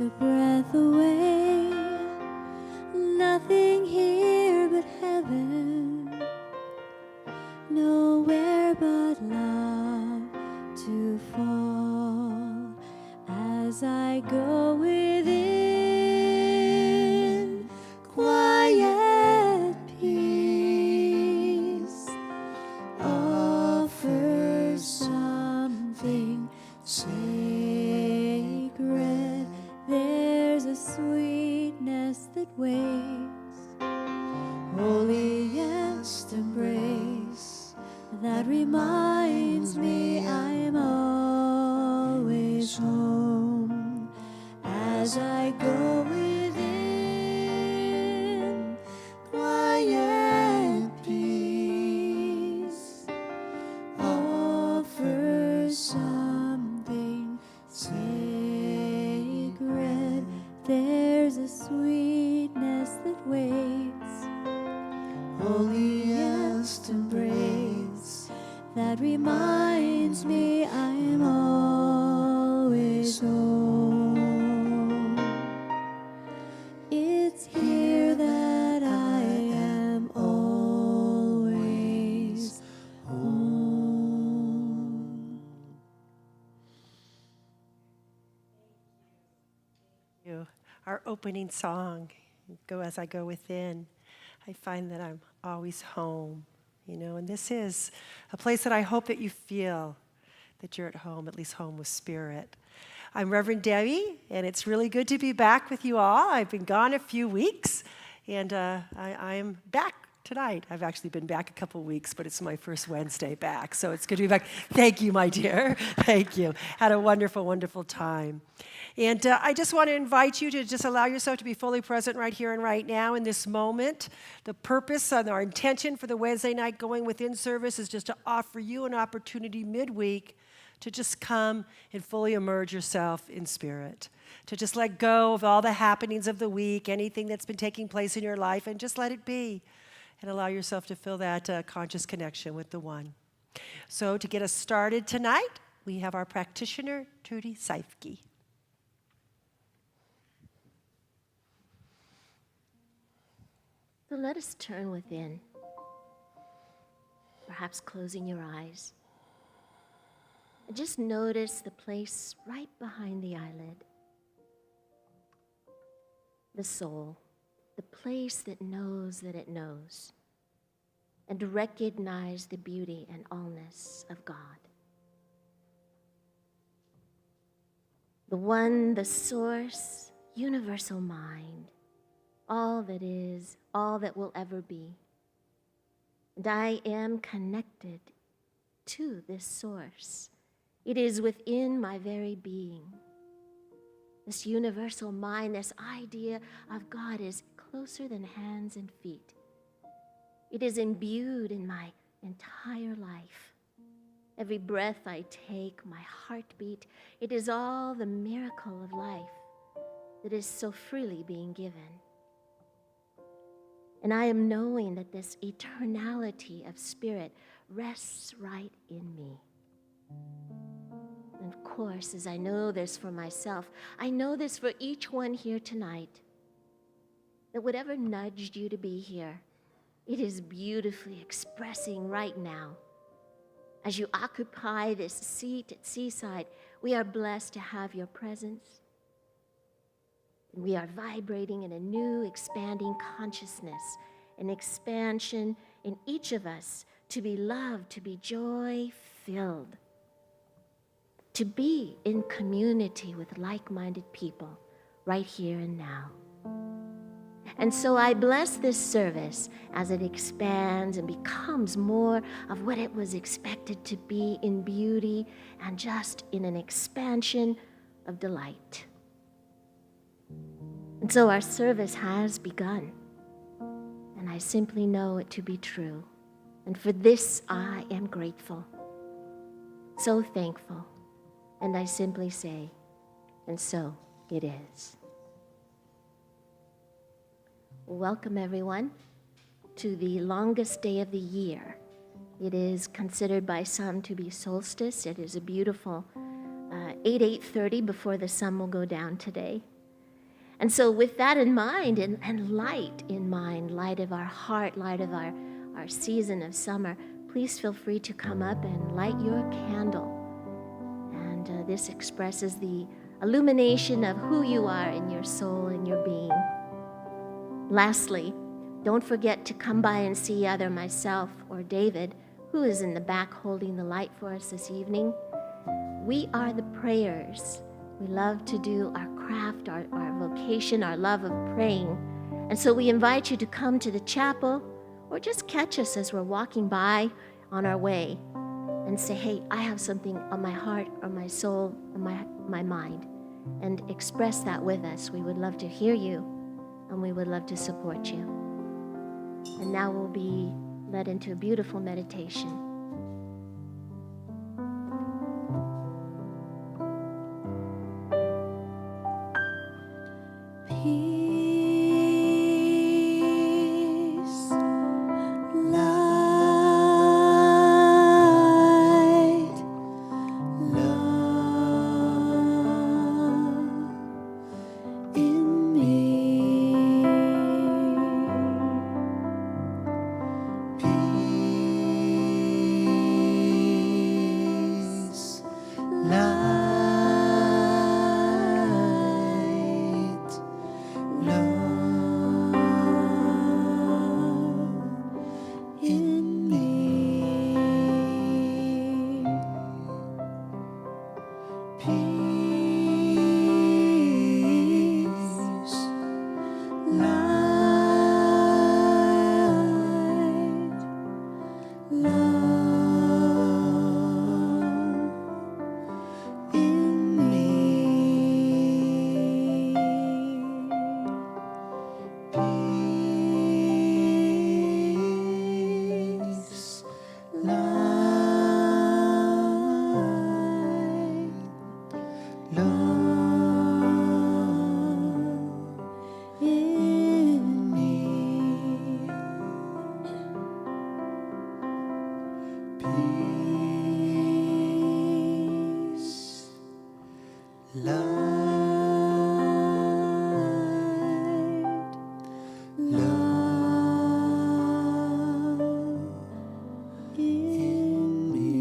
a breath away. Nothing here but heaven, nowhere but love to fall as I go within. Quiet peace offers something sacred. There's a sweetness that waits, holiest embrace that reminds me I'm always home as I go within. Quiet peace offers something sacred. There's a sweetness that waits, holiest embrace that reminds me I'm always home. It's here that I am always home. Our opening song, Go As I Go Within, I find that I'm always home, and this is a place that I hope that you feel that you're at home, at least home with Spirit. I'm Reverend Debbie, and it's really good to be back with you all. I've been gone a few weeks, and I'm back tonight. I've actually been back a couple weeks, but it's my first Wednesday back, so it's good to be back. Thank you, my dear. Thank you. Had a wonderful, wonderful time. And I just want to invite you to just allow yourself to be fully present right here and right now in this moment. The purpose and our intention for the Wednesday night Going Within service is just to offer you an opportunity midweek to just come and fully immerse yourself in Spirit, to just let go of all the happenings of the week, anything that's been taking place in your life, and just let it be, and allow yourself to feel that conscious connection with the One. So to get us started tonight, we have our practitioner, Trudy Safekey. So let us turn within, perhaps closing your eyes. And just notice the place right behind the eyelid. The soul, the place that knows that it knows, and recognize the beauty and allness of God. The One, the Source, universal mind, all that is, all that will ever be. And I am connected to this source. It is within my very being. This universal mind, this idea of God is closer than hands and feet. It is imbued in my entire life. Every breath I take, my heartbeat, it is all the miracle of life that is so freely being given. And I am knowing that this eternality of Spirit rests right in me. And of course, as I know this for myself, I know this for each one here tonight, that whatever nudged you to be here, it is beautifully expressing right now. As you occupy this seat at Seaside, we are blessed to have your presence. And we are vibrating in a new, expanding consciousness, an expansion in each of us to be loved, to be joy-filled, to be in community with like-minded people right here and now. And so I bless this service as it expands and becomes more of what it was expected to be in beauty and just in an expansion of delight. And so our service has begun, and I simply know it to be true. And for this, I am grateful, so thankful, and I simply say, and so it is. Welcome, everyone, to the longest day of the year. It is considered by some to be solstice. It is a beautiful 8:30 before the sun will go down today. And so with that in mind, and light in mind, light of our heart, light of our season of summer, please feel free to come up and light your candle. And this expresses the illumination of who you are in your soul and your being. Lastly, don't forget to come by and see either myself or David, who is in the back holding the light for us this evening. We are the prayers. We love to do our craft, our vocation, our love of praying. And so we invite you to come to the chapel or just catch us as we're walking by on our way and say, hey, I have something on my heart or my soul or my mind, and express that with us. We would love to hear you, and we would love to support you. And now we'll be led into a beautiful meditation. Peace, light, love in me. Peace, light, love in me. Peace, light, love in me. Peace, light, love in me. Peace, light, love in me.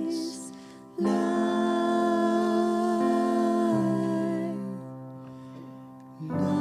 Peace, light, love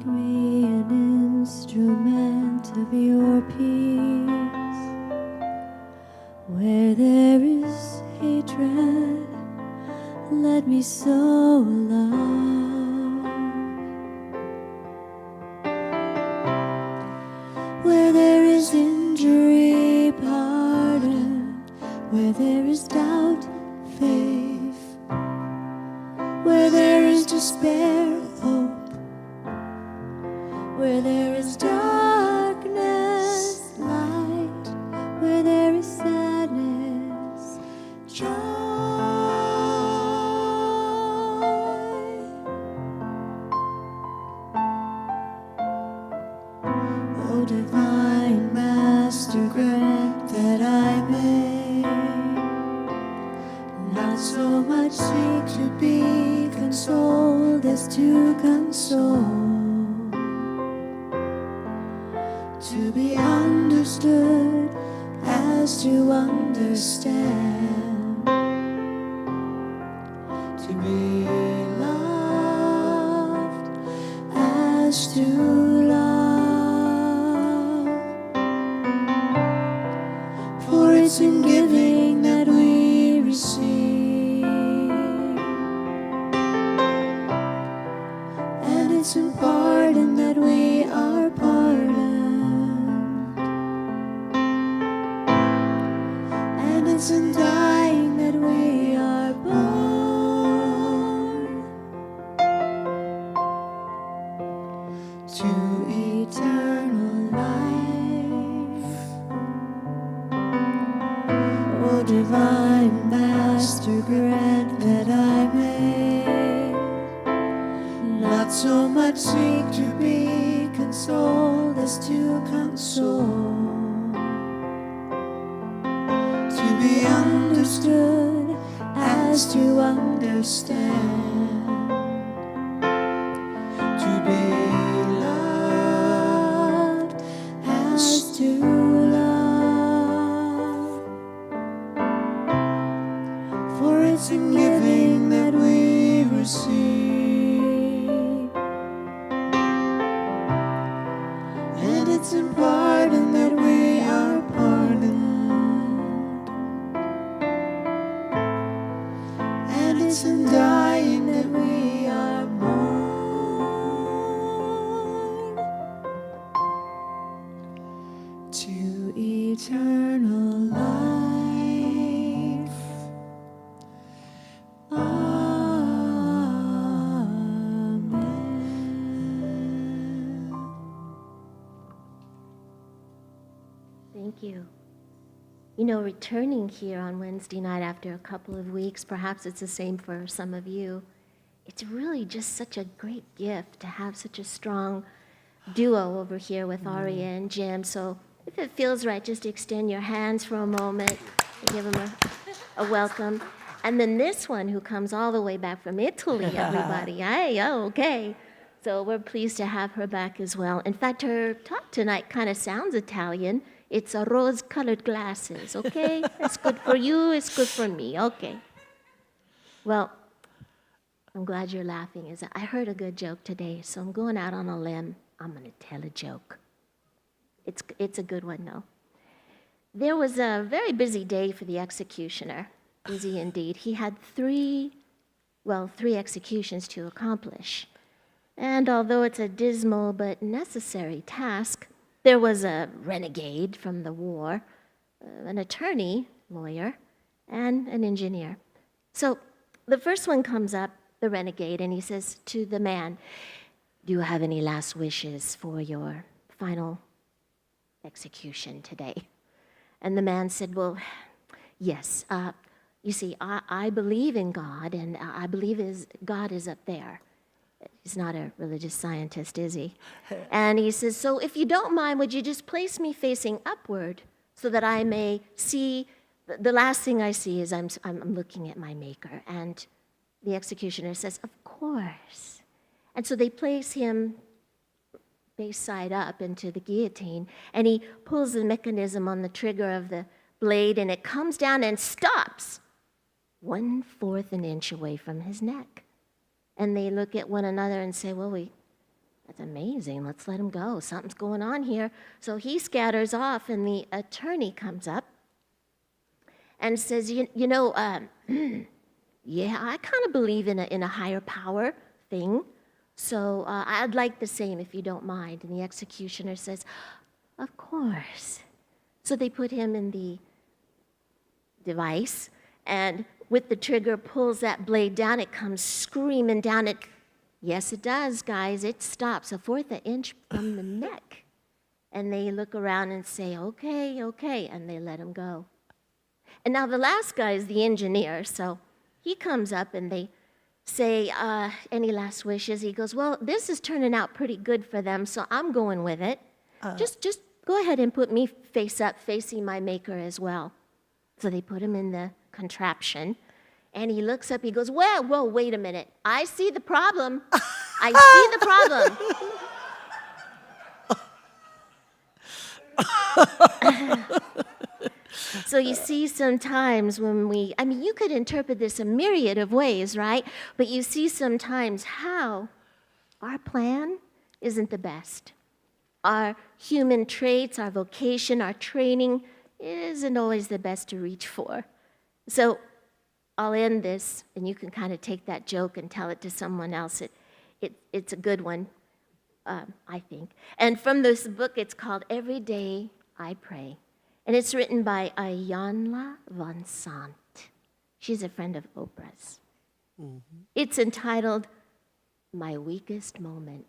Make me an instrument of your peace. Where there is hatred, let me sow love. Where there is injury, pardon. Where there is doubt, faith. Where there is despair, hope. Where there is darkness, light. Where there is sadness, joy. O divine Master, grant that I may not so much seek to be consoled as to console, to be understood as to understand, to be loved as to love. For it's in giving that we receive, and it's in pardon that we are pardoned. It's in dying that we are born to eternal life. O divine Master, grant that I may not so much seek to be consoled as to console, be understood as to understand, to be loved as to love. For it's in giving that we receive, and it's in pardon that we are pardoned. It's in dying that we are born to eternal life. Amen. Thank you. You know, returning here on Wednesday night after a couple of weeks, perhaps it's the same for some of you, it's really just such a great gift to have such a strong duo over here with Aria and Jim. So if it feels right, just extend your hands for a moment and give them a welcome. And then this one who comes all the way back from Italy, everybody. Okay. So we're pleased to have her back as well. In fact, her talk tonight kind of sounds Italian. It's a rose-colored glasses, okay? That's good for you, it's good for me, okay. Well, I'm glad you're laughing. I heard a good joke today, so I'm going out on a limb. I'm going to tell a joke. It's a good one, though. There was a very busy day for the executioner, busy indeed. He had three executions to accomplish. And although it's a dismal but necessary task, there was a renegade from the war, an attorney, lawyer, and an engineer. So the first one comes up, the renegade, and he says to the man, "Do you have any last wishes for your final execution today?" And the man said, "Well, yes. You see, I believe in God, and I believe God is up there." He's not a religious scientist, is he? And he says, "So if you don't mind, would you just place me facing upward so that I may see, the last thing I see is I'm looking at my maker." And the executioner says, "Of course." And so they place him face side up into the guillotine, and he pulls the mechanism on the trigger of the blade, and it comes down and stops 1/4 an inch away from his neck. And they look at one another and say, "Well, That's amazing. Let's let him go. Something's going on here. So he scatters off, and the attorney comes up and says, yeah, I kind of believe in a higher power thing. So I'd like the same if you don't mind. And the executioner says, of course. So they put him in the device, and with the trigger, pulls that blade down. It comes screaming down. Yes, it does, guys. It stops a fourth an inch from the neck. And they look around and say, okay, and they let him go. And now the last guy is the engineer, so he comes up and they say, any last wishes? He goes, well, this is turning out pretty good for them, so I'm going with it. Just go ahead and put me face up, facing my maker as well. So they put him in the contraption, and he looks up, he goes, well, whoa, wait a minute. I see the problem. I see the problem. So you see sometimes when you could interpret this a myriad of ways, right? But you see sometimes how our plan isn't the best. Our human traits, our vocation, our training isn't always the best to reach for. So I'll end this, and you can kind of take that joke and tell it to someone else. It's a good one, I think. And from this book, it's called Every Day I Pray. And it's written by Iyanla Van Sant. She's a friend of Oprah's. Mm-hmm. It's entitled, My Weakest Moment.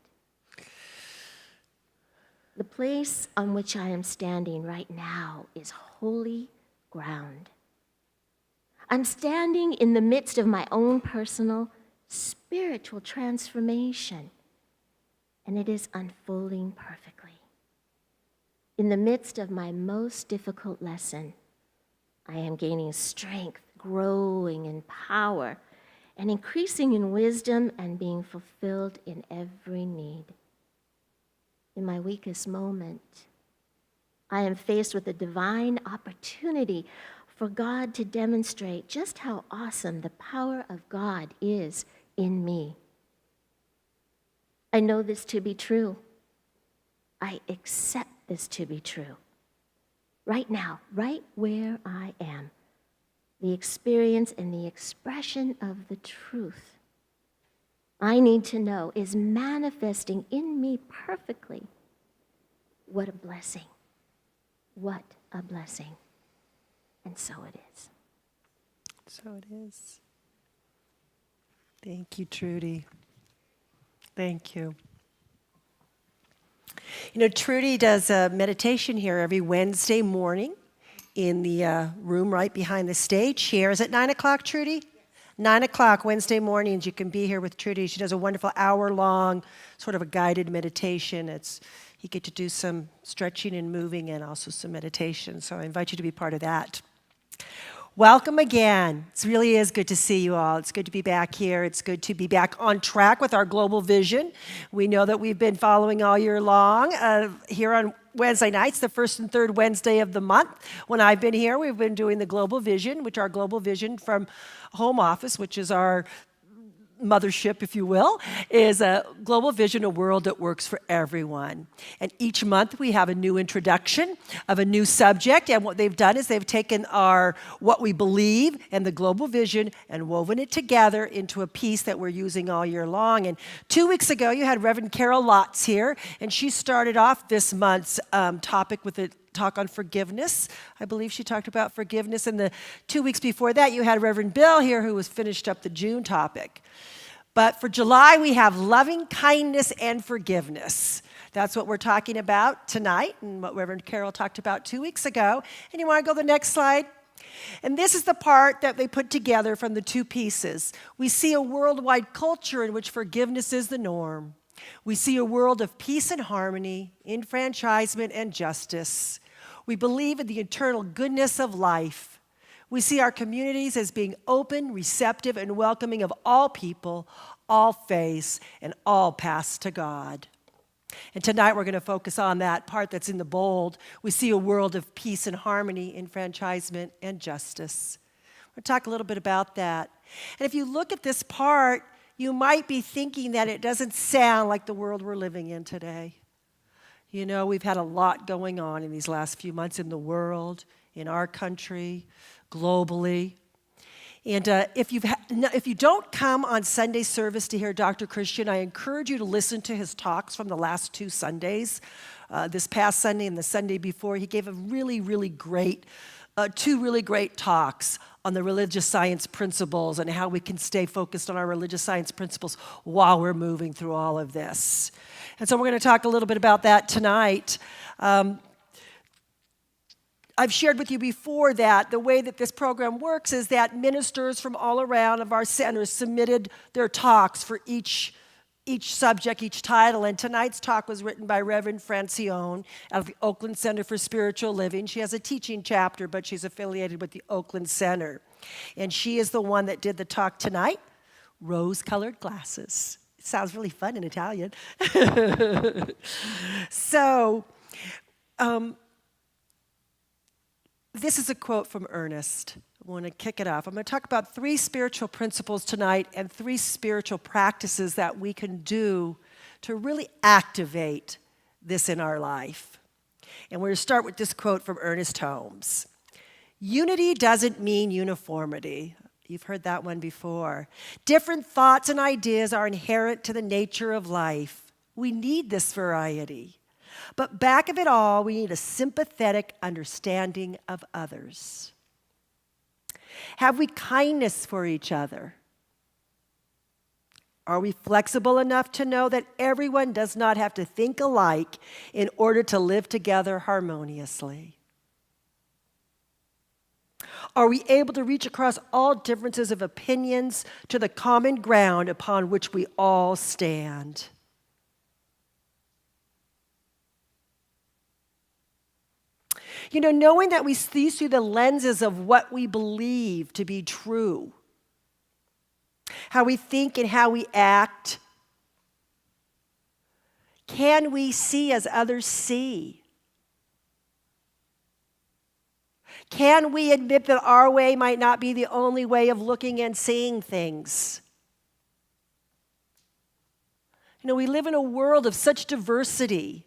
The place on which I am standing right now is holy ground. I'm standing in the midst of my own personal spiritual transformation, and it is unfolding perfectly. In the midst of my most difficult lesson, I am gaining strength, growing in power, and increasing in wisdom and being fulfilled in every need. In my weakest moment, I am faced with a divine opportunity for God to demonstrate just how awesome the power of God is in me. I know this to be true. I accept this to be true. Right now, right where I am, the experience and the expression of the truth I need to know is manifesting in me perfectly. What a blessing. What a blessing. And so it is. So it is. Thank you, Trudy. Thank you. Trudy does a meditation here every Wednesday morning in the room right behind the stage here. Is it 9 o'clock, Trudy? 9 o'clock Wednesday mornings, you can be here with Trudy. She does a wonderful hour-long sort of a guided meditation. You get to do some stretching and moving and also some meditation. So I invite you to be part of that. Welcome again. It really is good to see you all. It's good to be back here. It's good to be back on track with our global vision. We know that we've been following all year long here on Wednesday nights, the first and third Wednesday of the month. When I've been here, we've been doing the global vision, which our global vision from home office, which is our mothership, if you will, is a global vision, a world that works for everyone. And each month we have a new introduction of a new subject. And what they've done is they've taken what we believe and the global vision and woven it together into a piece that we're using all year long. And 2 weeks ago, you had Reverend Carol Lotz here, and she started off this month's topic with a talk on forgiveness. I believe she talked about forgiveness. And the 2 weeks before that, you had Reverend Bill here, who was finished up the June topic. But for July, we have loving kindness and forgiveness. That's what we're talking about tonight and what Reverend Carol talked about 2 weeks ago. And you want to go to the next slide? And this is the part that they put together from the two pieces. We see a worldwide culture in which forgiveness is the norm. We see a world of peace and harmony, enfranchisement and justice. We believe in the eternal goodness of life. We see our communities as being open, receptive, and welcoming of all people, all faiths, and all paths to God. And tonight we're going to focus on that part that's in the bold. We see a world of peace and harmony, enfranchisement, and justice. We'll talk a little bit about that. And if you look at this part, you might be thinking that it doesn't sound like the world we're living in today. You know, we've had a lot going on in these last few months in the world, in our country, globally. And if you don't come on Sunday service to hear Dr. Christian, I encourage you to listen to his talks from the last 2 Sundays. This past Sunday and the Sunday before, he gave a really, really great, 2 really great talks on the religious science principles and how we can stay focused on our religious science principles while we're moving through all of this. And so we're going to talk a little bit about that tonight. I've shared with you before that the way that this program works is that ministers from all around of our centers submitted their talks for each subject, each title. And tonight's talk was written by Reverend Francione out of the Oakland Center for Spiritual Living. She has a teaching chapter, but she's affiliated with the Oakland Center. And she is the one that did the talk tonight, Rose-Colored Glasses. It sounds really fun in Italian. So, this is a quote from Ernest. I want to kick it off. I'm going to talk about 3 spiritual principles tonight and 3 spiritual practices that we can do to really activate this in our life. And we're going to start with this quote from Ernest Holmes. Unity doesn't mean uniformity. You've heard that one before. Different thoughts and ideas are inherent to the nature of life. We need this variety. But back of it all, we need a sympathetic understanding of others. Have we kindness for each other? Are we flexible enough to know that everyone does not have to think alike in order to live together harmoniously? Are we able to reach across all differences of opinions to the common ground upon which we all stand? You know, knowing that we see through the lenses of what we believe to be true, how we think and how we act, can we see as others see? Can we admit that our way might not be the only way of looking and seeing things? You know, we live in a world of such diversity.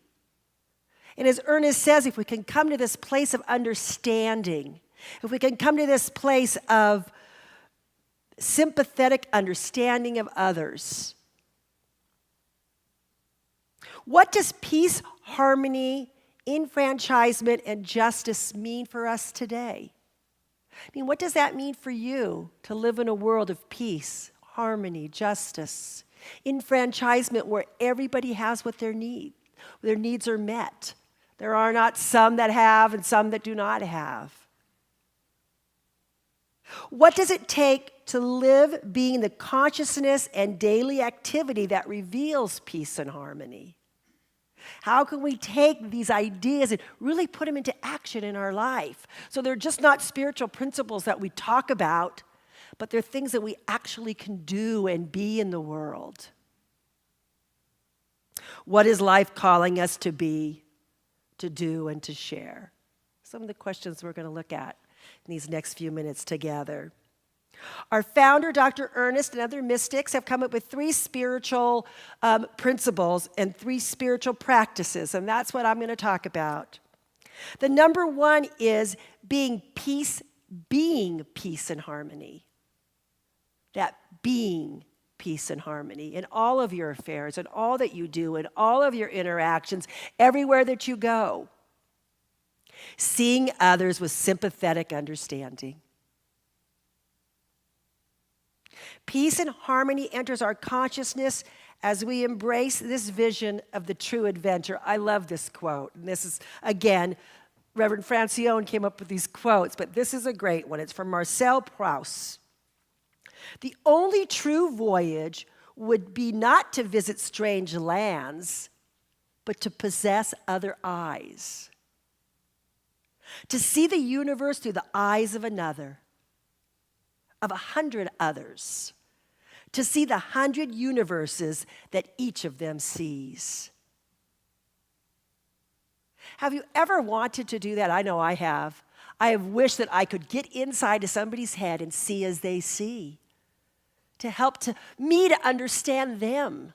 And as Ernest says, if we can come to this place of understanding, if we can come to this place of sympathetic understanding of others, what does peace, harmony, enfranchisement, and justice mean for us today? I mean, what does that mean for you to live in a world of peace, harmony, justice, enfranchisement where everybody has what their needs are met? There are not some that have and some that do not have. What does it take to live being the consciousness and daily activity that reveals peace and harmony? How can we take these ideas and really put them into action in our life? So they're just not spiritual principles that we talk about, but they're things that we actually can do and be in the world. What is life calling us to be, to do, and to share? Some of the questions we're going to look at in these next few minutes together. Our founder, Dr. Ernest, and other mystics have come up with 3 spiritual principles and 3 spiritual practices, and that's what I'm going to talk about. The number 1 is being peace and harmony. That being peace and harmony in all of your affairs and all that you do and all of your interactions, everywhere that you go. Seeing others with sympathetic understanding. Peace and harmony enters our consciousness as we embrace this vision of the true adventure. I love this quote. And this is, again, Reverend Francione came up with these quotes, but this is a great one. It's from Marcel Proust. The only true voyage would be not to visit strange lands, but to possess other eyes. To see the universe through the eyes of another, of 100 others. To see the 100 universes that each of them sees. Have you ever wanted to do that? I know I have. I have wished that I could get inside of somebody's head and see as they see. to help me to understand them,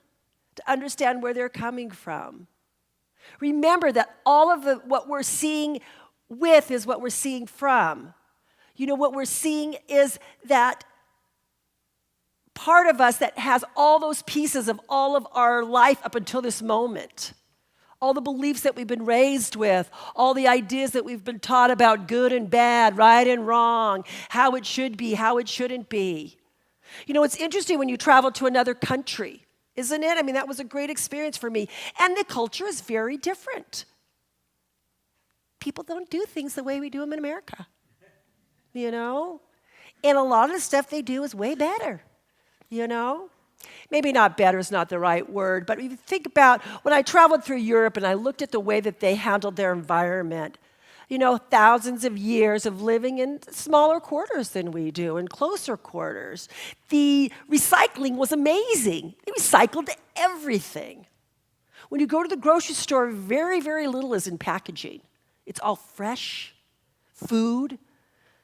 to understand where they're coming from. Remember that all of what we're seeing with is what we're seeing from. You know, what we're seeing is that part of us that has all those pieces of all of our life up until this moment. All the beliefs that we've been raised with, all the ideas that we've been taught about good and bad, right and wrong, how it should be, how it shouldn't be. You know, it's interesting when you travel to another country, isn't it? I mean, that was a great experience for me. And the culture is very different. People don't do things the way we do them in America, you know? And a lot of the stuff they do is way better, you know? Maybe not better is not the right word, but if you think about when I traveled through Europe and I looked at the way that they handled their environment, you know, thousands of years of living in smaller quarters than we do, in closer quarters. The recycling was amazing. They recycled everything. When you go to the grocery store, very, very little is in packaging. It's all fresh food,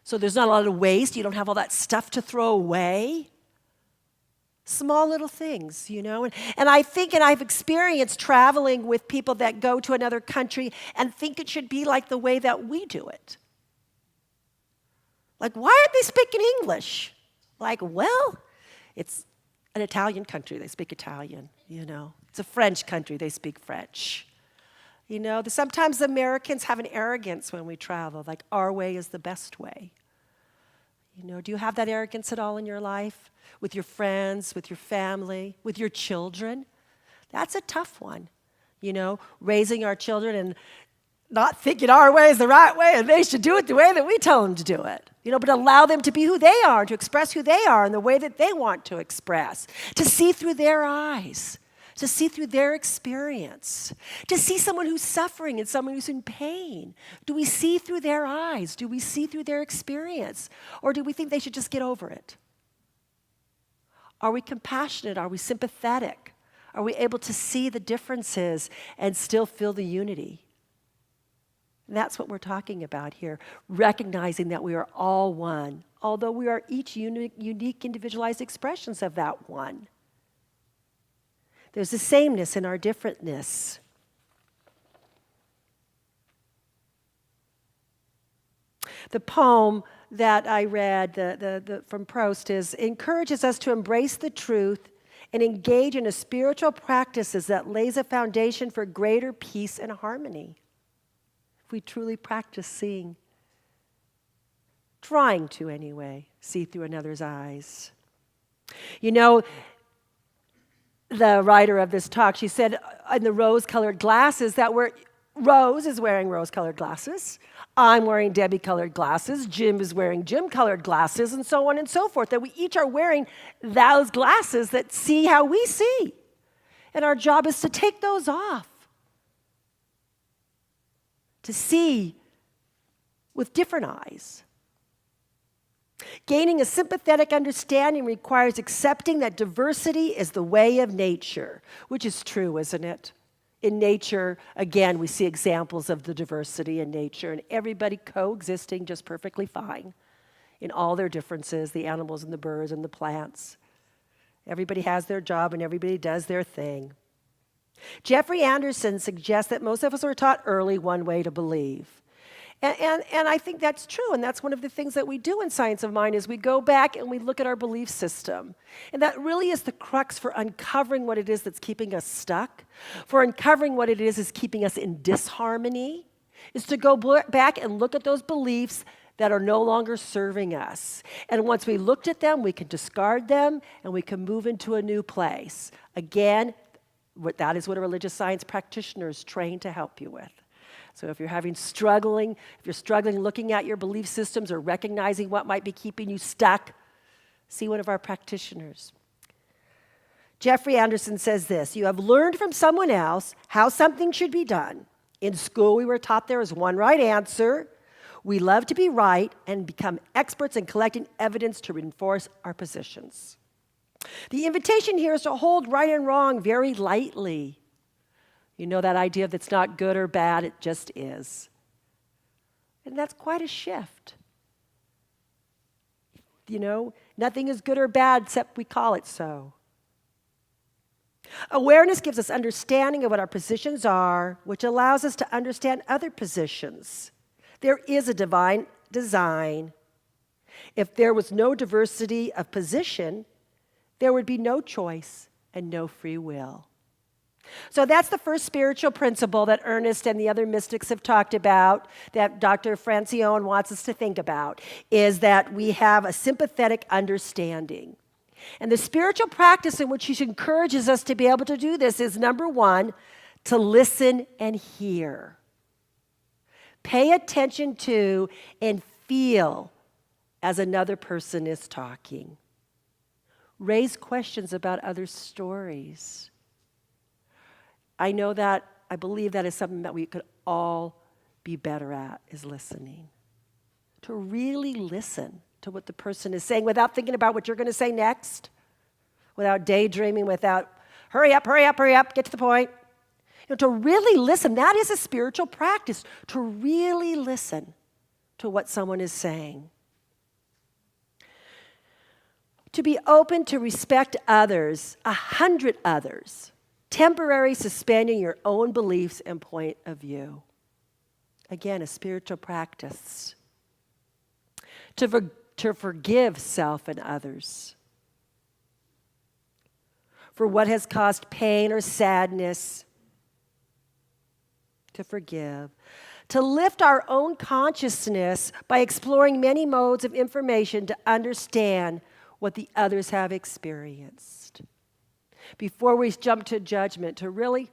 so there's not a lot of waste. You don't have all that stuff to throw away. Small little things, you know. And I think, and I've experienced traveling with people that go to another country and think it should be like the way that we do it. Like, why aren't they speaking English? Like, well, it's an Italian country, they speak Italian, you know. It's a French country, they speak French. You know, sometimes Americans have an arrogance when we travel, like our way is the best way. You know, do you have that arrogance at all in your life? With your friends, with your family, with your children? That's a tough one, you know, raising our children and not thinking our way is the right way and they should do it the way that we tell them to do it, you know, but allow them to be who they are, to express who they are in the way that they want to express, to see through their eyes, to see through their experience, to see someone who's suffering and someone who's in pain. Do we see through their eyes? Do we see through their experience? Or do we think they should just get over it? Are we compassionate? Are we sympathetic? Are we able to see the differences and still feel the unity? And that's what we're talking about here, recognizing that we are all one, although we are each unique individualized expressions of that one. There's a sameness in our differentness. The poem that I read from Proust encourages us to embrace the truth and engage in a spiritual practices that lays a foundation for greater peace and harmony. If we truly practice seeing, trying to anyway, see through another's eyes. You know, the writer of this talk, she said in the rose-colored glasses that Rose is wearing rose-colored glasses. I'm wearing Debbie-colored glasses. Jim is wearing Jim-colored glasses, and so on and so forth. That we each are wearing those glasses that see how we see. And our job is to take those off. To see with different eyes. Gaining a sympathetic understanding requires accepting that diversity is the way of nature, which is true, isn't it? In nature, again, we see examples of the diversity in nature and everybody coexisting just perfectly fine in all their differences, the animals and the birds and the plants. Everybody has their job and everybody does their thing. Jeffrey Anderson suggests that most of us are taught early one way to believe. And I think that's true, and that's one of the things that we do in Science of Mind is we go back and we look at our belief system. And that really is the crux for uncovering what it is that's keeping us stuck, for uncovering what it is keeping us in disharmony, is to go back and look at those beliefs that are no longer serving us. And once we looked at them, we can discard them, and we can move into a new place. Again, that is what a religious science practitioner is trained to help you with. So if you're struggling looking at your belief systems or recognizing what might be keeping you stuck, see one of our practitioners. Jeffrey Anderson says this: you have learned from someone else how something should be done. In school, we were taught there is one right answer. We love to be right and become experts in collecting evidence to reinforce our positions. The invitation here is to hold right and wrong very lightly. You know that idea that's not good or bad, it just is. And that's quite a shift. Nothing is good or bad except we call it so. Awareness gives us understanding of what our positions are, which allows us to understand other positions. There is a divine design. If there was no diversity of position, there would be no choice and no free will. So that's the first spiritual principle that Ernest and the other mystics have talked about, that Dr. Francione wants us to think about, is that we have a sympathetic understanding. And the spiritual practice in which he encourages us to be able to do this is, number one, to listen and hear. Pay attention to and feel as another person is talking. Raise questions about other stories. I believe that is something that we could all be better at, is listening. To really listen to what the person is saying without thinking about what you're going to say next, without daydreaming, without hurry up, get to the point. To really listen, that is a spiritual practice, to really listen to what someone is saying. To be open to respect others, 100 others, temporarily suspending your own beliefs and point of view. Again, a spiritual practice. To forgive self and others for what has caused pain or sadness. To forgive. To lift our own consciousness by exploring many modes of information to understand what the others have experienced. Before we jump to judgment, to really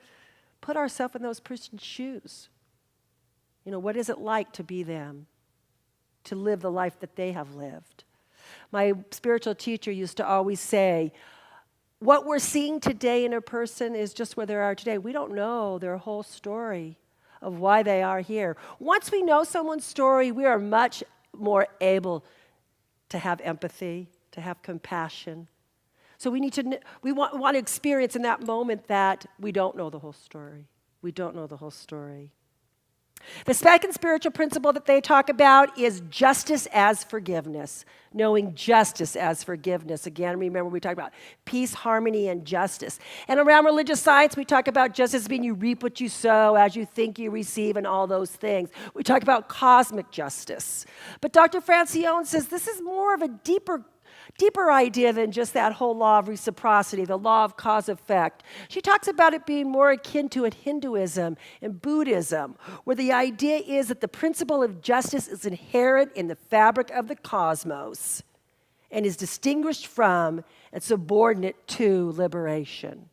put ourselves in those person's shoes. What is it like to be them? To live the life that they have lived. My spiritual teacher used to always say, what we're seeing today in a person is just where they are today. We don't know their whole story of why they are here. Once we know someone's story, we are much more able to have empathy, to have compassion. So we want to experience in that moment that we don't know the whole story. We don't know the whole story. The second spiritual principle that they talk about is justice as forgiveness. Knowing justice as forgiveness. Again, remember we talk about peace, harmony, and justice. And around religious science, we talk about justice being you reap what you sow, as you think you receive, and all those things. We talk about cosmic justice. But Dr. Francione says this is more of a deeper idea than just that whole law of reciprocity, the law of cause-effect. She talks about it being more akin to Hinduism and Buddhism, where the idea is that the principle of justice is inherent in the fabric of the cosmos and is distinguished from and subordinate to liberation.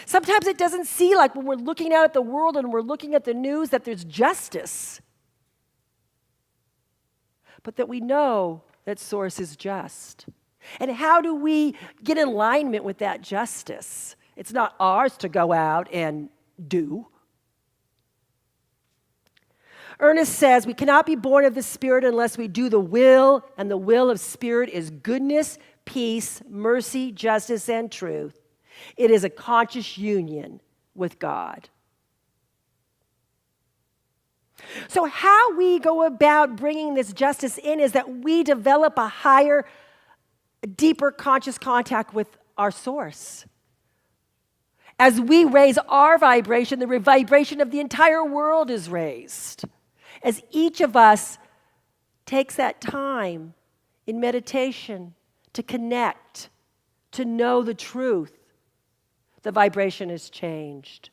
Sometimes it doesn't seem like when we're looking out at the world and we're looking at the news that there's justice, but that we know that source is just. And how do we get in alignment with that justice? It's not ours to go out and do. Ernest says we cannot be born of the Spirit unless we do the will, and the will of Spirit is goodness, peace, mercy, justice, and truth. It is a conscious union with God. So how we go about bringing this justice in is that we develop a higher, deeper conscious contact with our source. As we raise our vibration, the vibration of the entire world is raised. As each of us takes that time in meditation to connect, to know the truth, the vibration is changed.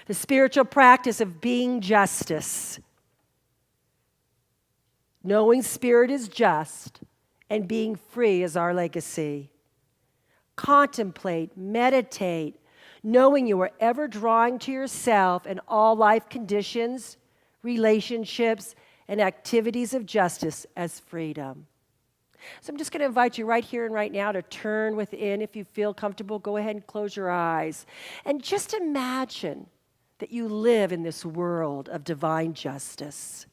The spiritual practice of being justice. Knowing Spirit is just and being free is our legacy. Contemplate, meditate, knowing you are ever drawing to yourself in all life conditions, relationships, and activities of justice as freedom. So I'm just going to invite you right here and right now to turn within. If you feel comfortable, go ahead and close your eyes. And just imagine that you live in this world of divine justice,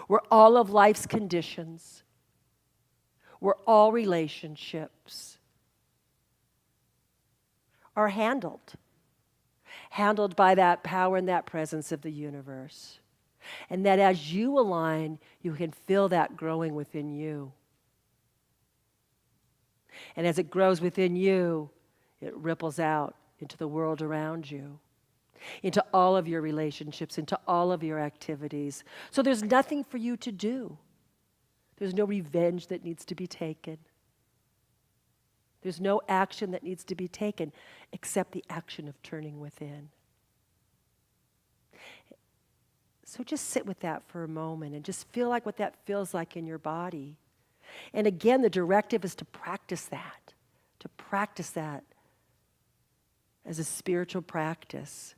where all of life's conditions, where all relationships are handled by that power and that presence of the universe. And that as you align, you can feel that growing within you. And as it grows within you, it ripples out into the world around you, into all of your relationships, into all of your activities. So there's nothing for you to do. There's no revenge that needs to be taken. There's no action that needs to be taken except the action of turning within. So just sit with that for a moment and just feel like what that feels like in your body. And again, the directive is to practice that as a spiritual practice.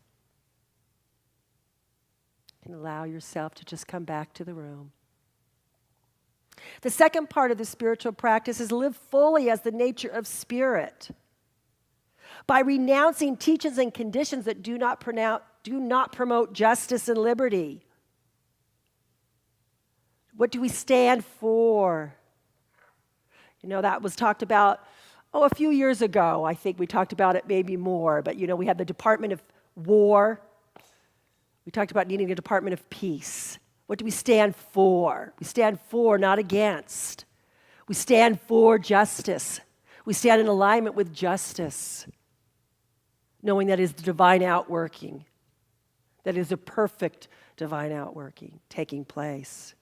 And allow yourself to just come back to the room. The second part of the spiritual practice is live fully as the nature of spirit. By renouncing teachings and conditions that do not promote justice and liberty. What do we stand for? You know, that was talked about, a few years ago. I think we talked about it maybe more. But, we had the Department of War. We talked about needing a Department of Peace. What do we stand for? We stand for, not against. We stand for justice. We stand in alignment with justice, knowing that is the divine outworking, that is a perfect divine outworking taking place.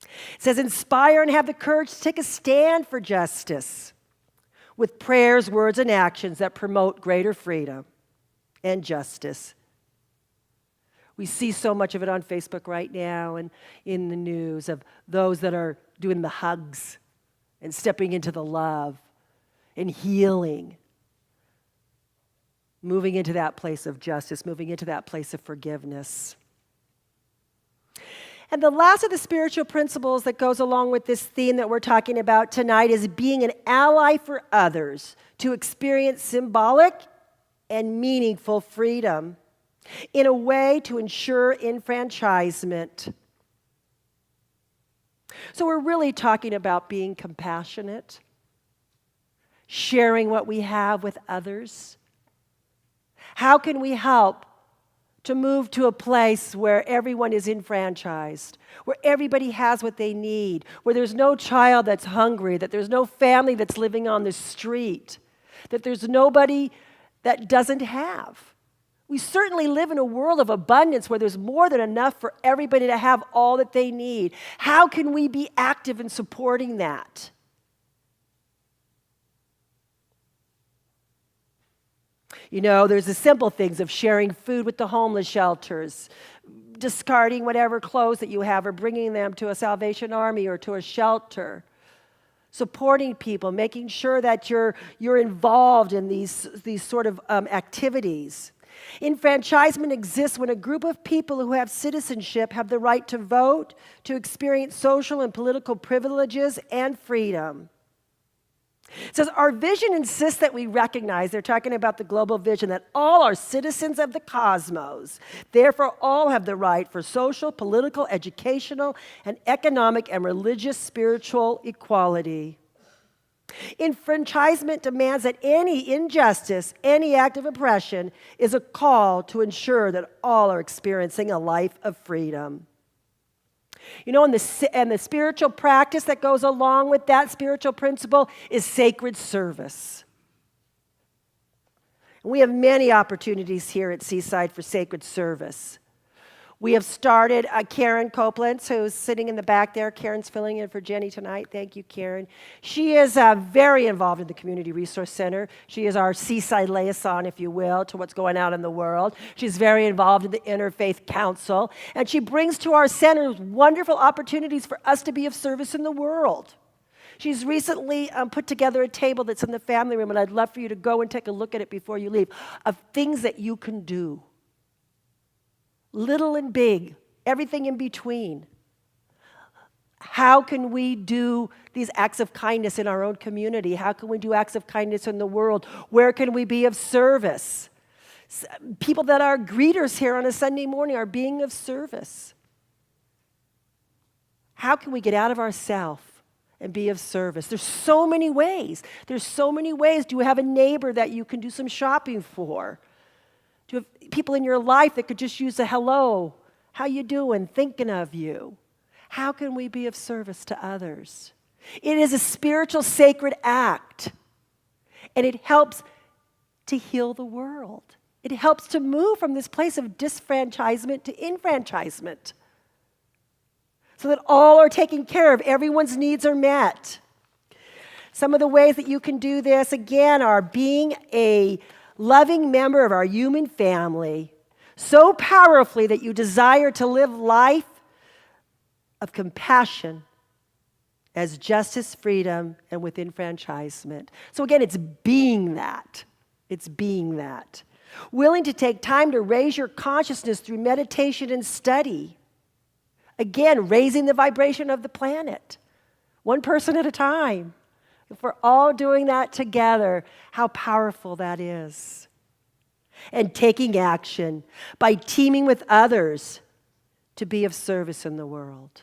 It says, inspire and have the courage to take a stand for justice with prayers, words, and actions that promote greater freedom and justice. We see so much of it on Facebook right now and in the news of those that are doing the hugs and stepping into the love and healing, moving into that place of justice, moving into that place of forgiveness. And the last of the spiritual principles that goes along with this theme that we're talking about tonight is being an ally for others to experience symbolic and meaningful freedom in a way to ensure enfranchisement. So we're really talking about being compassionate, sharing what we have with others. How can we help to move to a place where everyone is enfranchised, where everybody has what they need, where there's no child that's hungry, that there's no family that's living on the street, that there's nobody that doesn't have? We certainly live in a world of abundance where there's more than enough for everybody to have all that they need. How can we be active in supporting that? There's the simple things of sharing food with the homeless shelters, discarding whatever clothes that you have or bringing them to a Salvation Army or to a shelter, supporting people, making sure that you're involved in these sort of activities. Enfranchisement exists when a group of people who have citizenship have the right to vote, to experience social and political privileges and freedom. It says, our vision insists that we recognize, they're talking about the global vision, that all are citizens of the cosmos. Therefore, all have the right for social, political, educational, and economic and religious spiritual equality. Enfranchisement demands that any injustice, any act of oppression, is a call to ensure that all are experiencing a life of freedom. And the spiritual practice that goes along with that spiritual principle is sacred service. And we have many opportunities here at Seaside for sacred service. We have started Karen Copeland, who's sitting in the back there. Karen's filling in for Jenny tonight. Thank you, Karen. She is very involved in the Community Resource Center. She is our Seaside liaison, if you will, to what's going on in the world. She's very involved in the Interfaith Council. And she brings to our center wonderful opportunities for us to be of service in the world. She's recently put together a table that's in the family room, and I'd love for you to go and take a look at it before you leave, of things that you can do. Little and big, everything in between. How can we do these acts of kindness in our own community? How can we do acts of kindness in the world? Where can we be of service? People that are greeters here on a Sunday morning are being of service. How can we get out of ourselves and be of service? There's so many ways. Do you have a neighbor that you can do some shopping for? Do you have people in your life that could just use a hello How you doing? Thinking of you. How can we be of service to others? It is a spiritual sacred act, and it helps to heal the world. It helps to move from this place of disfranchisement to enfranchisement so that all are taken care of, everyone's needs are met. Some of the ways that you can do this, again, are being a loving member of our human family so powerfully that you desire to live life of compassion as justice, freedom, and with enfranchisement. So again, it's being that. It's being that. Willing to take time to raise your consciousness through meditation and study. Again, raising the vibration of the planet, one person at a time. If we're all doing that together, how powerful that is. And taking action by teaming with others to be of service in the world.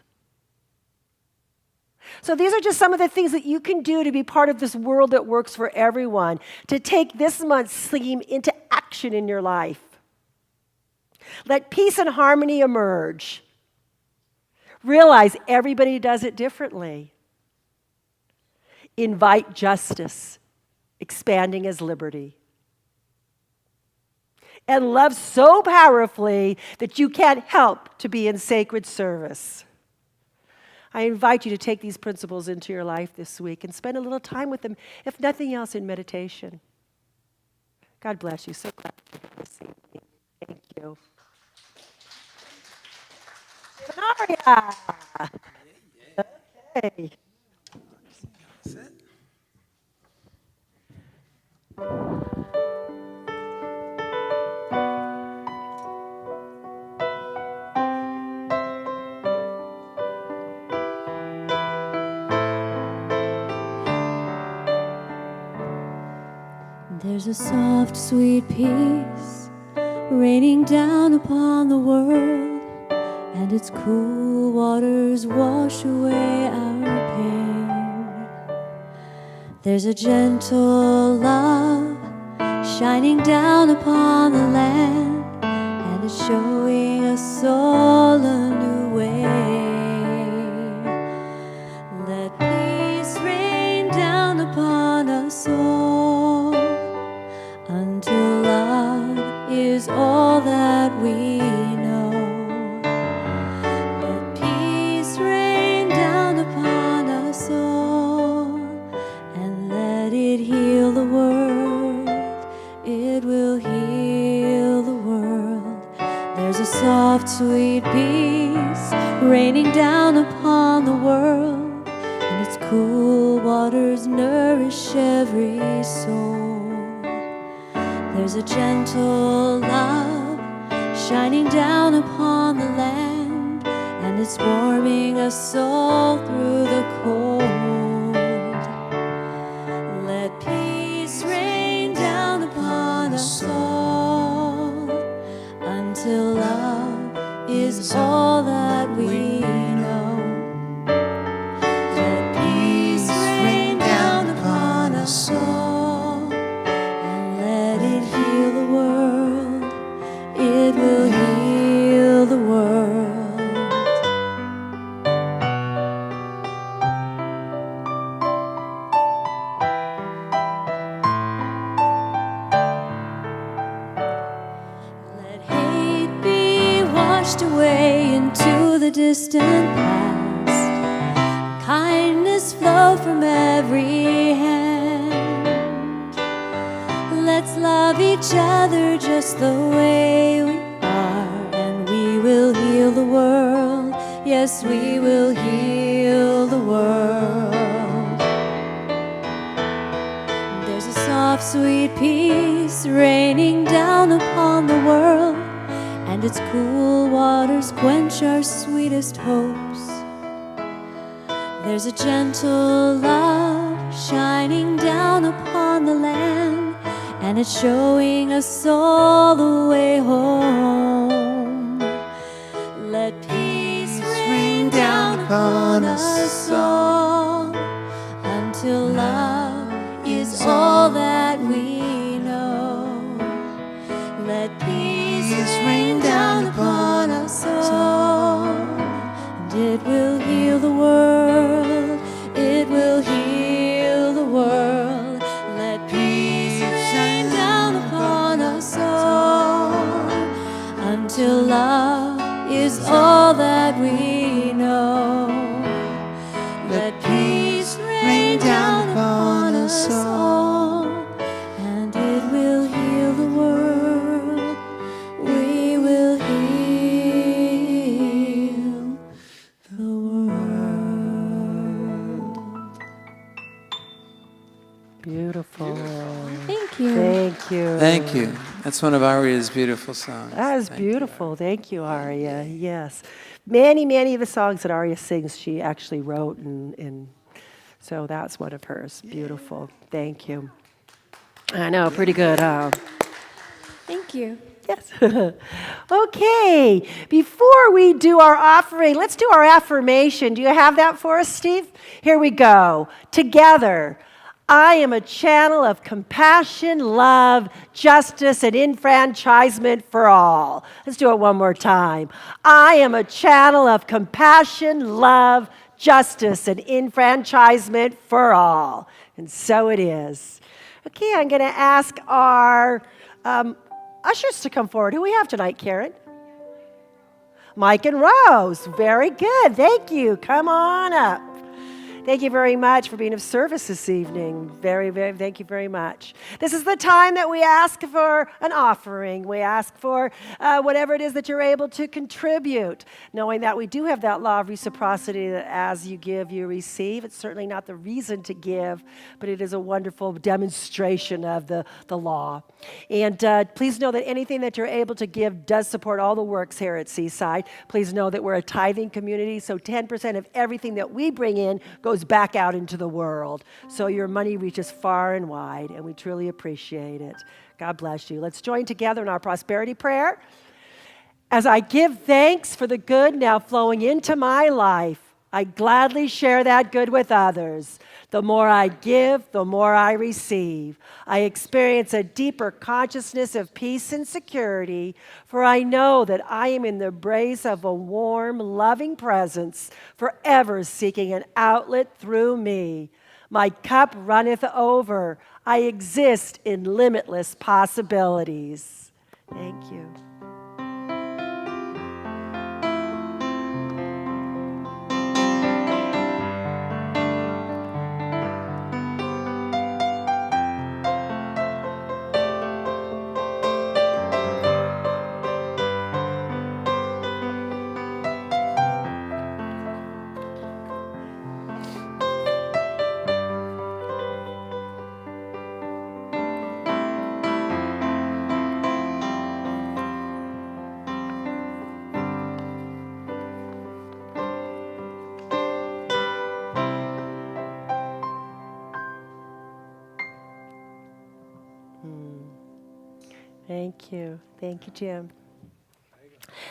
So these are just some of the things that you can do to be part of this world that works for everyone, to take this month's theme into action in your life. Let peace and harmony emerge. Realize everybody does it differently. Invite justice, expanding as liberty. And love so powerfully that you can't help to be in sacred service. I invite you to take these principles into your life this week and spend a little time with them, if nothing else, in meditation. God bless you. So glad you're here this evening. Thank you. Maria. Okay. There's a soft, sweet peace raining down upon the world, and its cool waters wash away our pain. There's a gentle love shining down upon the land, and it's showing us all a new way. Let peace rain down upon us all, until love is all that we know. Let peace rain down upon us all, and let it heal the world. It will heal the world. There's a soft, sweet peace raining down upon the world, and its cool waters nourish every soul. There's a gentle love shining down upon the land, and it's warming us all through the cold. Let peace rain down upon us all, until love is all that we know. Let peace rain down upon us all, and let it heal the world. It will heal the world. Let hate be washed away into the distant past. Kindness flow from every hand. Let's love each other just the way we are, and we will heal the world. Yes, we will heal the world. There's a soft, sweet peace raining down upon the world, and its cool waters quench our sweetest hopes. There's a gentle love shining down upon the land, and it's showing us all the way home. Let peace rain down upon us all, until love is all that we know. Let peace rain down upon us all, the world. Beautiful. Thank you. Thank you. Thank you. That's one of Aria's beautiful songs. That is Thank you. beautiful. Thank you, Aria. Yes. Many of the songs that Aria sings, she actually wrote, and so that's one of hers. Beautiful. Thank you. I know, pretty good, huh? Thank you. Yes. Okay. Before we do our offering, let's do our affirmation. Do you have that for us, Steve? Here we go. Together. I am a channel of compassion, love, justice, and enfranchisement for all. Let's do it one more time. I am a channel of compassion, love, justice, and enfranchisement for all. And so it is. Okay, I'm going to ask our ushers to come forward. Who we have tonight, Karen? Mike and Rose. Very good. Thank you. Come on up. Thank you very much for being of service this evening. Very, thank you very much. This is the time that we ask for an offering. We ask for whatever it is that you're able to contribute, knowing that we do have that law of reciprocity that as you give, you receive. It's certainly not the reason to give, but it is a wonderful demonstration of the law. And please know that anything that you're able to give does support all the works here at Seaside. Please know that we're a tithing community, so 10% of everything that we bring in goes back out into the world. So your money reaches far and wide, and we truly appreciate it. God bless you. Let's join together in our prosperity prayer. As I give thanks for the good now flowing into my life, I gladly share that good with others. The more I give, the more I receive. I experience a deeper consciousness of peace and security, for I know that I am in the embrace of a warm, loving presence, forever seeking an outlet through me. My cup runneth over. I exist in limitless possibilities. Thank you. Thank you. Thank you, Jim.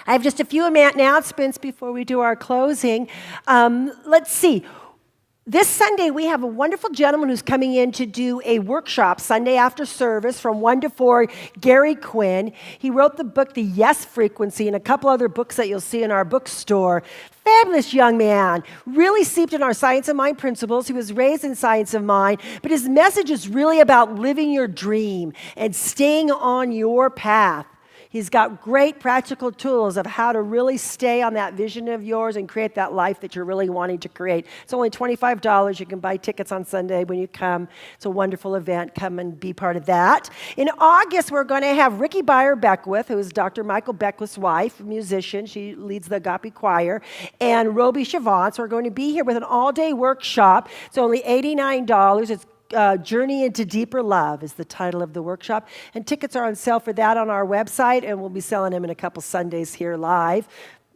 I have just a few announcements before we do our closing. Let's see. This Sunday, we have a wonderful gentleman who's coming in to do a workshop Sunday after service from 1 to 4, Gary Quinn. He wrote the book, The Yes Frequency, and a couple other books that you'll see in our bookstore. Fabulous young man, really steeped in our science of mind principles. He was raised in science of mind, but his message is really about living your dream and staying on your path. He's got great practical tools of how to really stay on that vision of yours and create that life that you're really wanting to create. It's only $25. You can buy tickets on Sunday when you come. It's a wonderful event. Come and be part of that. In August, we're going to have Ricky Beyer-Beckwith, who is Dr. Michael Beckwith's wife, a musician. She leads the Agape Choir, and Roby Chavant. So we're going to be here with an all-day workshop. It's only $89. It's Journey into Deeper Love is the title of the workshop. And tickets are on sale for that on our website, and we'll be selling them in a couple Sundays here live.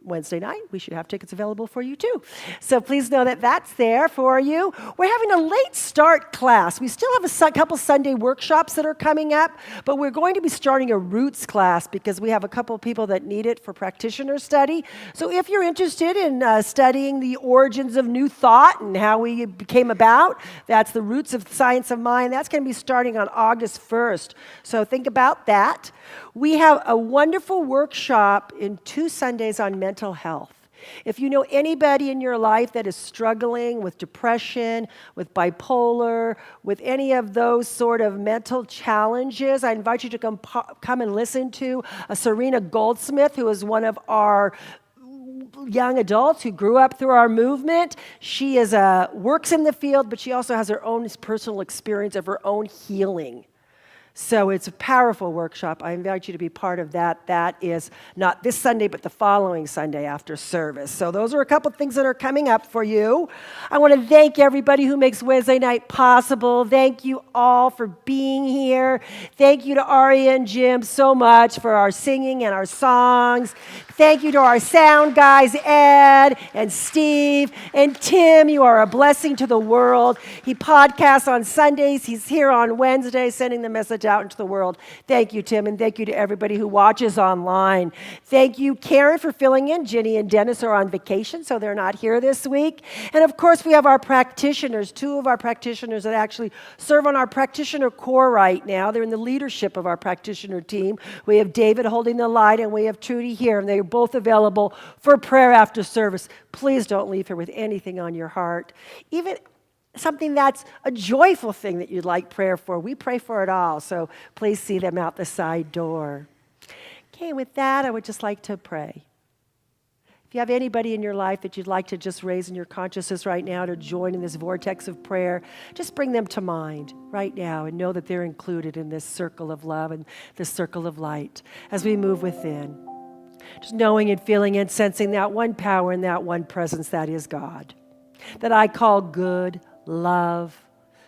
Wednesday night, we should have tickets available for you too. So please know that that's there for you. We're having a late start class. We still have a couple Sunday workshops that are coming up, but we're going to be starting a roots class because we have a couple of people that need it for practitioner study. So if you're interested in studying the origins of new thought and how we came about, that's the roots of science of mind. That's going to be starting on August 1st. So think about that. We have a wonderful workshop in 2 Sundays on mental health. If you know anybody in your life that is struggling with depression, with bipolar, with any of those sort of mental challenges, I invite you to come and listen to Serena Goldsmith, who is one of our young adults who grew up through our movement. She works in the field, but she also has her own personal experience of her own healing. So it's a powerful workshop. I invite you to be part of that. That is not this Sunday, but the following Sunday after service. So those are a couple things that are coming up for you. I want to thank everybody who makes Wednesday night possible. Thank you all for being here. Thank you to Ari and Jim so much for our singing and our songs. Thank you to our sound guys, Ed and Steve and Tim. You are a blessing to the world. He podcasts on Sundays. He's here on Wednesdays sending the message out into the world. Thank you, Tim, and thank you to everybody who watches online. Thank you, Karen, for filling in. Ginny and Dennis are on vacation, so they're not here this week. And of course, we have our practitioners, two of our practitioners that actually serve on our practitioner corps right now. They're in the leadership of our practitioner team. We have David holding the light, and we have Trudy here, and they're both available for prayer after service. Please don't leave here with anything on your heart. Even something that's a joyful thing that you'd like prayer for. We pray for it all, so please see them out the side door. Okay, with that, I would just like to pray. If you have anybody in your life that you'd like to just raise in your consciousness right now to join in this vortex of prayer, just bring them to mind right now and know that they're included in this circle of love and this circle of light as we move within. Just knowing and feeling and sensing that one power and that one presence that is God, that I call good, love,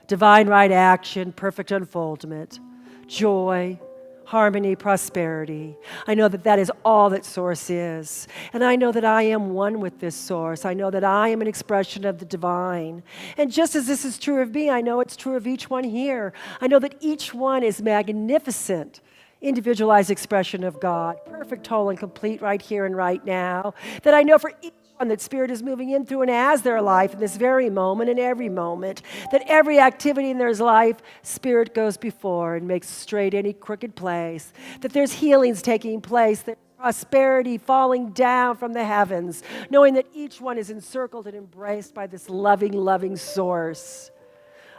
divine right action, perfect unfoldment, joy, harmony, prosperity. I know that that is all that Source is. And I know that I am one with this Source. I know that I am an expression of the divine. And just as this is true of me, I know it's true of each one here. I know that each one is magnificent, individualized expression of God, perfect, whole, and complete right here and right now. That I know for each one that Spirit is moving in through and as their life in this very moment and every moment, that every activity in their life, Spirit goes before and makes straight any crooked place, that there's healings taking place, that prosperity falling down from the heavens, knowing that each one is encircled and embraced by this loving, loving Source.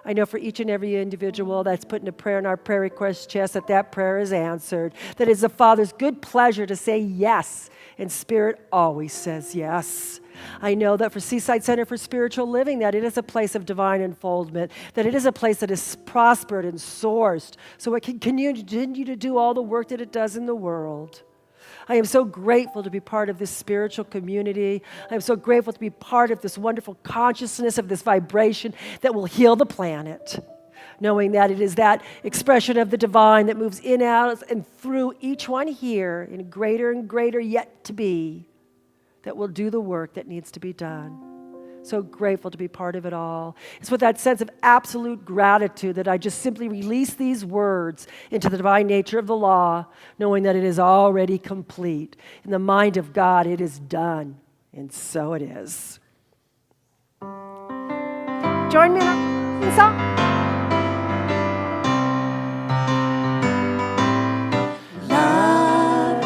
I know for each and every individual that's put in a prayer in our prayer request chest that that prayer is answered, that it's the Father's good pleasure to say yes, and Spirit always says yes. I know that for Seaside Center for Spiritual Living, that it is a place of divine unfoldment, that it is a place that is prospered and sourced, so it can continue to do all the work that it does in the world. I am so grateful to be part of this spiritual community. I am so grateful to be part of this wonderful consciousness of this vibration that will heal the planet, knowing that it is that expression of the divine that moves in, out, and through each one here in greater and greater yet to be, that will do the work that needs to be done. So grateful to be part of it all. It's with that sense of absolute gratitude that I just simply release these words into the divine nature of the law, knowing that it is already complete. In the mind of God, it is done, and so it is. Join me in our song. Love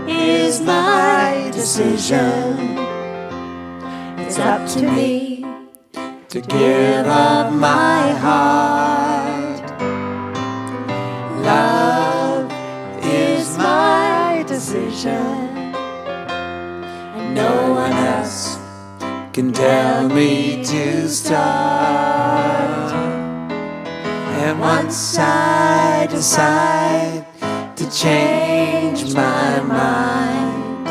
is my decision. It's up to me to give up my heart. Love is my decision, and no one else Can tell me to start. And once I decide to change my mind,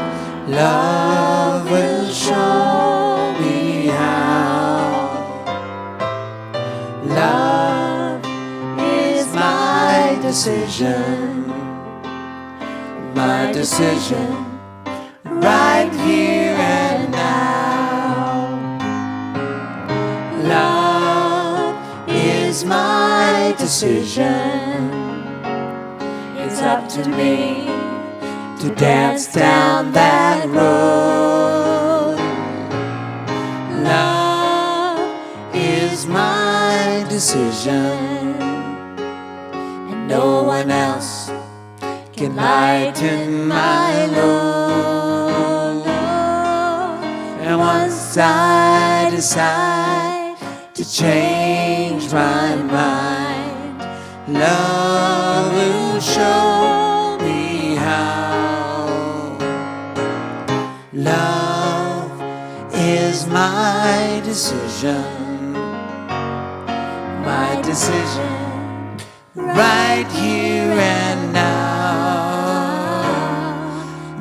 love will show me how. Love is my decision, right here and now. Love is my decision. It's up to me to dance down that road. Love is my decision, and no one else can lighten my load. And once I decide to change my mind, love will show me how. Love is my decision, right here and now.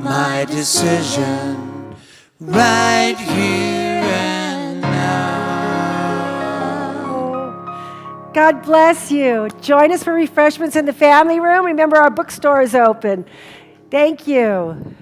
My decision, right here and now. God bless you. Join us for refreshments in the family room. Remember, our bookstore is open. Thank you.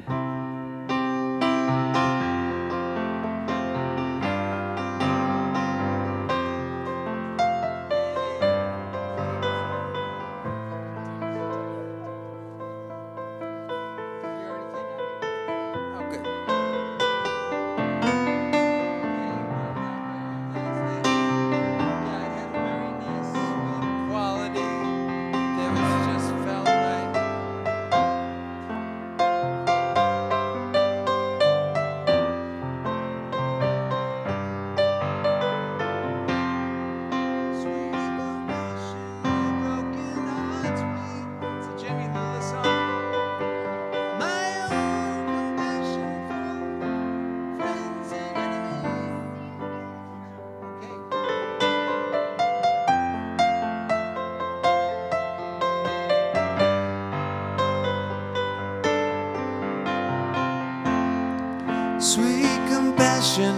Sweet compassion,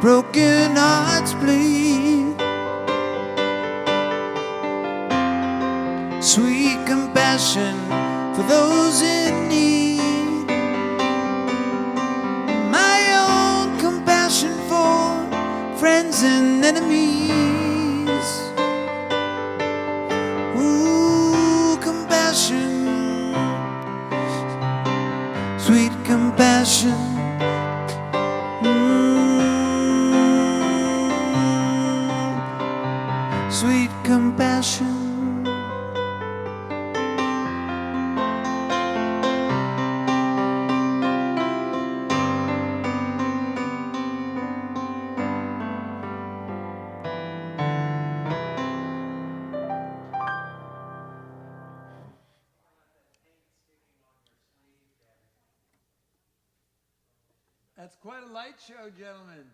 broken hearts bleed. Sweet compassion for those in need. My own compassion for friends and enemies. Ooh, compassion, sweet compassion. Sweet compassion. That's quite a light show, gentlemen.